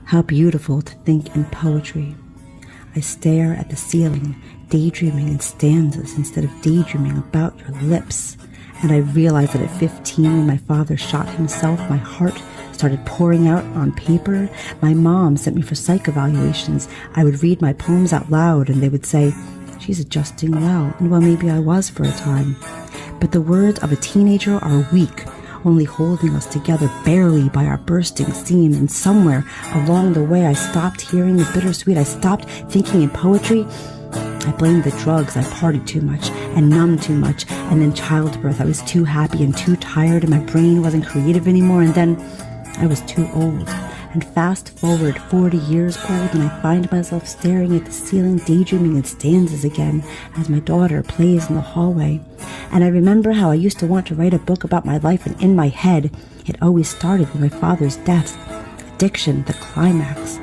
How beautiful to think in poetry. I stare at the ceiling, daydreaming in stanzas instead of daydreaming about your lips. And I realize that at 15, when my father shot himself, my heart started pouring out on paper. My mom sent me for psych evaluations. I would read my poems out loud, and they would say, "She's adjusting well." And well, maybe I was for a time. But the words of a teenager are weak, only holding us together barely by our bursting seams. And somewhere along the way, I stopped hearing the bittersweet. I stopped thinking in poetry. I blamed the drugs. I partied too much and numbed too much. And then childbirth. I was too happy and too tired, and my brain wasn't creative anymore. And then I was too old. And fast forward 40 years old, and I find myself staring at the ceiling, daydreaming in stanzas again as my daughter plays in the hallway. And I remember how I used to want to write a book about my life, and in my head, it always started with my father's death. Addiction, the climax,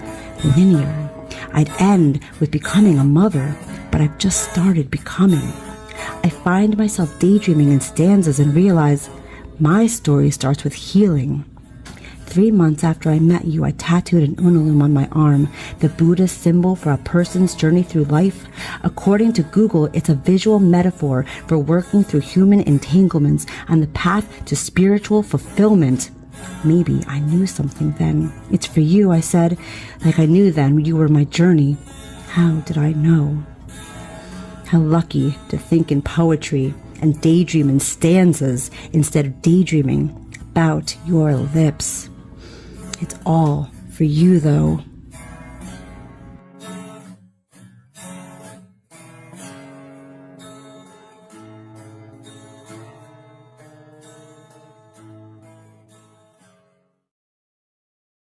linear. I'd end with becoming a mother, but I've just started becoming. I find myself daydreaming in stanzas and realize my story starts with healing. 3 months after I met you, I tattooed an unalum on my arm, the Buddhist symbol for a person's journey through life. According to Google, it's a visual metaphor for working through human entanglements on the path to spiritual fulfillment. Maybe I knew something then. "It's for you," I said, like I knew then you were my journey. How did I know? How lucky to think in poetry and daydream in stanzas instead of daydreaming about your lips. It's all for you, though.